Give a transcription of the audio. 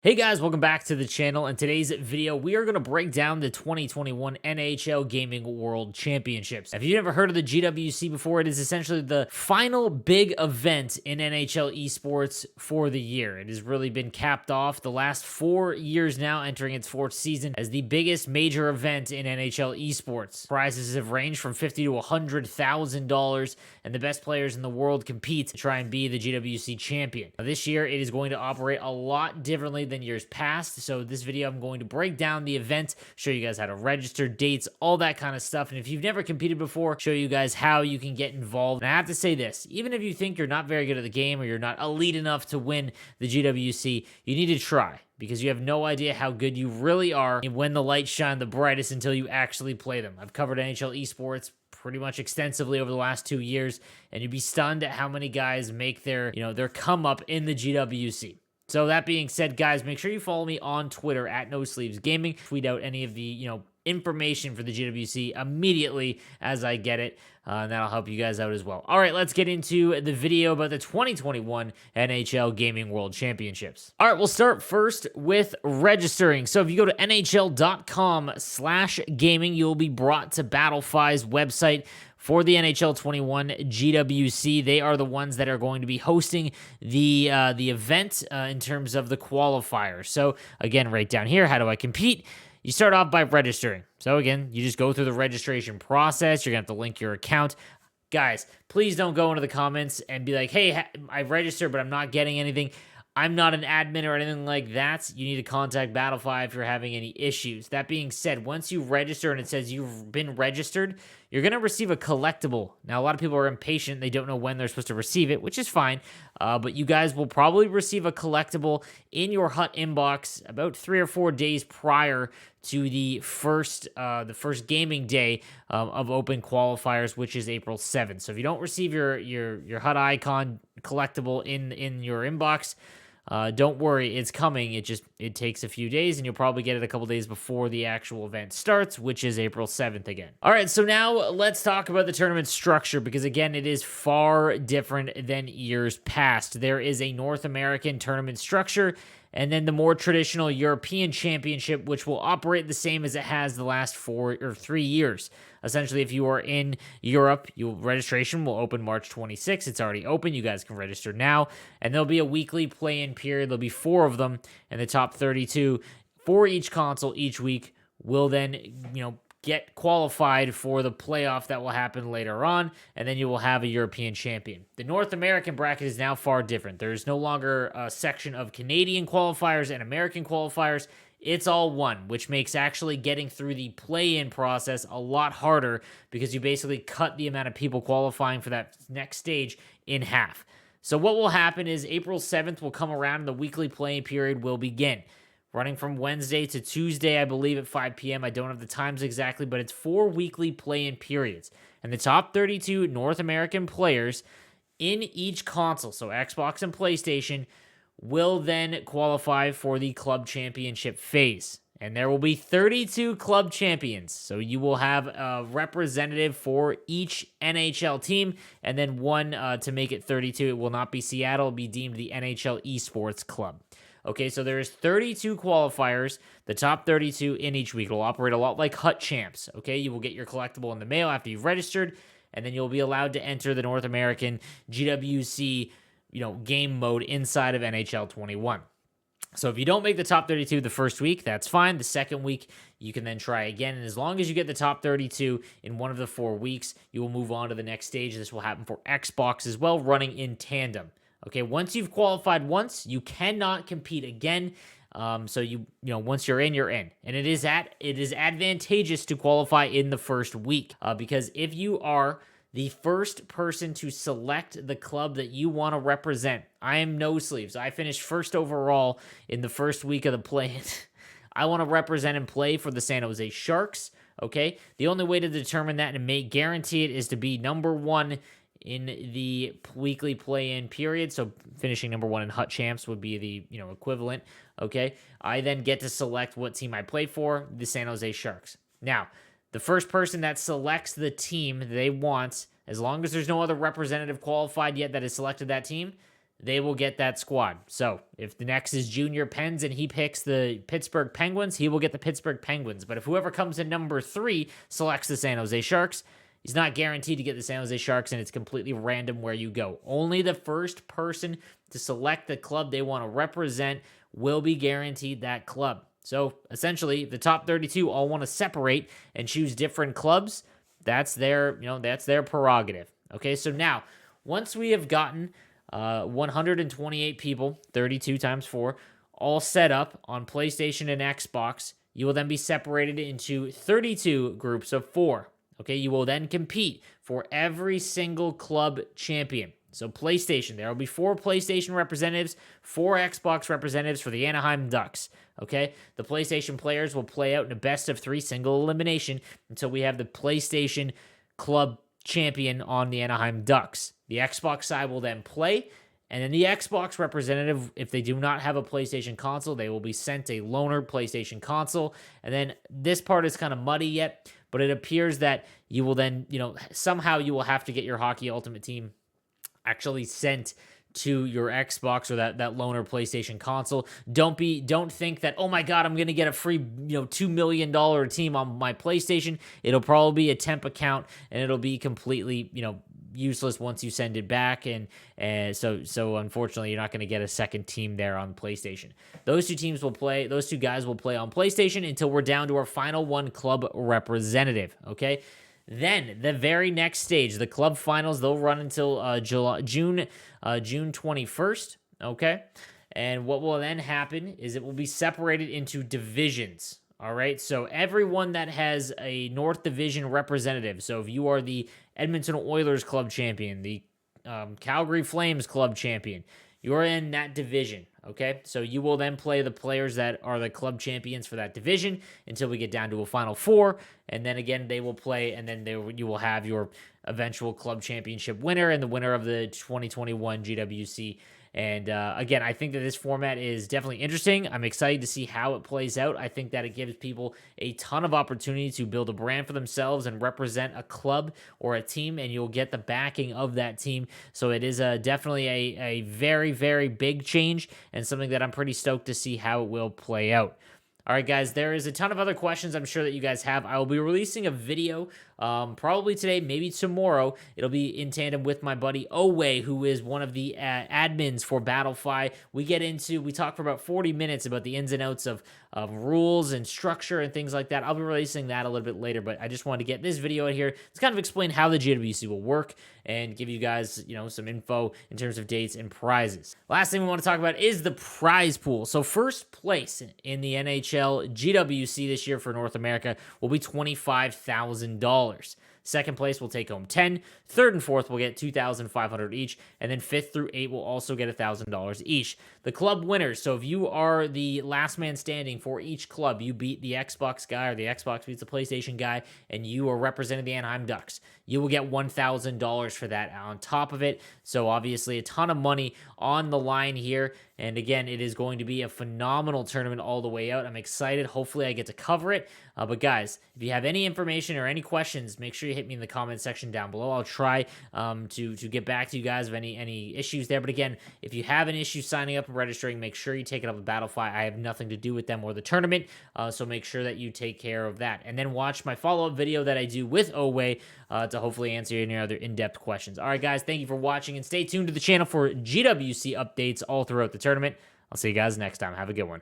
Hey guys, welcome back to the channel. In today's video, we are going to break down the 2021 NHL Gaming World Championships. If you've never heard of the GWC before, it is essentially the final big event in NHL esports for the year. It has really been capped off the last 4 years now, entering its 4th season as the biggest major event in NHL esports. Prizes have ranged from $50,000 to $100,000, and the best players in the world compete to try and be the GWC champion. Now, this year, it is going to operate a lot differently than years past. So this video, I'm going to break down the event, show you guys how to register, dates, all that kind of stuff. And if you've never competed before, show you guys how you can get involved. And I have to say this, even if you think you're not very good at the game or you're not elite enough to win the GWC, you need to try, because you have no idea how good you really are and when the lights shine the brightest until you actually play them. I've covered NHL esports pretty much extensively over the last 2 years, and you'd be stunned at how many guys make their come up in the GWC. So that being said, guys, make sure you follow me on Twitter at NoSleevesGaming. Tweet out any of the, information for the GWC immediately as I get it, and that'll help you guys out as well. All right, let's get into the video about the 2021 NHL Gaming World Championships. All right, we'll start first with registering. So if you go to nhl.com/gaming, you'll be brought to Battlefy's website for the NHL 21 GWC. They are the ones that are going to be hosting the event in terms of the qualifiers. So again, right down here, how do I compete? You start off by registering. So again, you just go through the registration process. You're going to have to link your account. Guys, please don't go into the comments and be like, hey, I registered, but I'm not getting anything. I'm not an admin or anything like that. You need to contact Battlefy if you're having any issues. That being said, once you register and it says you've been registered, you're going to receive a collectible. Now, a lot of people are impatient. They don't know when they're supposed to receive it, which is fine. But you guys will probably receive a collectible in your hut inbox about 3 or 4 days prior to the first gaming day of open qualifiers, which is April 7th. So if you don't receive your hut icon collectible in your inbox, don't worry, it's coming. It takes a few days, and you'll probably get it a couple days before the actual event starts, which is April 7th again. All right, so now let's talk about the tournament structure, because again, it is far different than years past. There is a North American tournament structure, and then the more traditional European Championship, which will operate the same as it has the last 4 or 3 years. Essentially, if you are in Europe, registration will open March 26th. It's already open. You guys can register now. And there'll be a weekly play-in period. There'll be 4 of them, and the top 32 for each console each week will then, get qualified for the playoff that will happen later on, and then you will have a European champion. The North American bracket is now far different. There is no longer a section of Canadian qualifiers and American qualifiers. It's all one, which makes actually getting through the play-in process a lot harder, because you basically cut the amount of people qualifying for that next stage in half. So what will happen is April 7th will come around and the weekly play-in period will begin, running from Wednesday to Tuesday, I believe, at 5 p.m. I don't have the times exactly, but it's 4 weekly play-in periods. And the top 32 North American players in each console, so Xbox and PlayStation, will then qualify for the club championship phase. And there will be 32 club champions. So you will have a representative for each NHL team, and then one to make it 32. It will not be Seattle. It will be deemed the NHL Esports Club. Okay, so there's 32 qualifiers, the top 32 in each week. It'll operate a lot like Hut Champs, okay? You will get your collectible in the mail after you've registered, and then you'll be allowed to enter the North American GWC, game mode inside of NHL 21. So if you don't make the top 32 the first week, that's fine. The second week, you can then try again. And as long as you get the top 32 in one of the 4 weeks, you will move on to the next stage. This will happen for Xbox as well, running in tandem. Okay, once you've qualified once, you cannot compete again. So once you're in, you're in. And it is advantageous to qualify in the first week, because if you are the first person to select the club that you want to represent, I am No Sleeves. I finished first overall in the first week of the play. I want to represent and play for the San Jose Sharks. Okay, the only way to determine that and guarantee it is to be number 1 in the weekly play-in period. So finishing number 1 in Hut Champs would be the equivalent. Okay, I then get to select what team I play for, the San Jose Sharks. Now, the first person that selects the team they want, as long as there's no other representative qualified yet that has selected that team, they will get that squad. So if the next is Junior Pens and he picks the Pittsburgh Penguins, he will get the Pittsburgh Penguins. But if whoever comes in number 3 selects the San Jose Sharks, he's not guaranteed to get the San Jose Sharks, and it's completely random where you go. Only the first person to select the club they want to represent will be guaranteed that club. So essentially, the top 32 all want to separate and choose different clubs. That's their prerogative. Okay, so now once we have gotten 128 people, 32 times 4, all set up on PlayStation and Xbox, you will then be separated into 32 groups of 4. Okay, you will then compete for every single club champion. So PlayStation, there will be 4 PlayStation representatives, 4 Xbox representatives for the Anaheim Ducks. Okay, the PlayStation players will play out in a best of 3 single elimination until we have the PlayStation club champion on the Anaheim Ducks. The Xbox side will then play, and then the Xbox representative, if they do not have a PlayStation console, they will be sent a loaner PlayStation console. And then this part is kind of muddy yet, but it appears that you will then, somehow you will have to get your Hockey Ultimate Team actually sent to your Xbox or that loaner PlayStation console. Don't think that, oh my God, I'm gonna get a free $2 million team on my PlayStation. It'll probably be a temp account, and it'll be completely useless once you send it back, and so unfortunately you're not going to get a second team there on PlayStation. Those two guys will play on PlayStation until we're down to our final one club representative. Okay, then the very next stage, the club finals, they'll run until June 21st. Okay, and what will then happen is it will be separated into divisions. All right, so everyone that has a North Division representative, so if you are the Edmonton Oilers club champion, the Calgary Flames club champion, you're in that division, okay? So you will then play the players that are the club champions for that division until we get down to a Final Four, and then again they will play, and then you will have your eventual club championship winner and the winner of the 2021 GWC. And again, I think that this format is definitely interesting. I'm excited to see how it plays out. I think that it gives people a ton of opportunity to build a brand for themselves and represent a club or a team, and you'll get the backing of that team. So it is definitely a very, very big change, and something that I'm pretty stoked to see how it will play out. All right, guys, there is a ton of other questions I'm sure that you guys have. I will be releasing a video probably today, maybe tomorrow. It'll be in tandem with my buddy Owe, who is one of the admins for Battlefy. We talk for about 40 minutes about the ins and outs of rules and structure and things like that. I'll be releasing that a little bit later, but I just wanted to get this video out here to kind of explain how the GWC will work and give you guys, some info in terms of dates and prizes. Last thing we want to talk about is the prize pool. So first place in the NHL GWC this year for North America will be $25,000. Second place will take home 10. Third and fourth will get $2,500 each, and then 5th through 8 will also get $1,000 each. The club winners, so if you are the last man standing for each club, you beat the Xbox guy or the Xbox beats the PlayStation guy, and you are representing the Anaheim Ducks, you will get $1,000 for that on top of it. So obviously a ton of money on the line here. And again, it is going to be a phenomenal tournament all the way out. I'm excited. Hopefully I get to cover it. But guys, if you have any information or any questions, make sure you hit me in the comment section down below. I'll try to get back to you guys of any issues there. But again, if you have an issue signing up and registering, make sure you take it up with Battlefy. I have nothing to do with them or the tournament. So make sure that you take care of that. And then watch my follow-up video that I do with Owe to hopefully answer any other in-depth questions. All right, guys, thank you for watching, and stay tuned to the channel for GWC updates all throughout the tournament. I'll see you guys next time. Have a good one.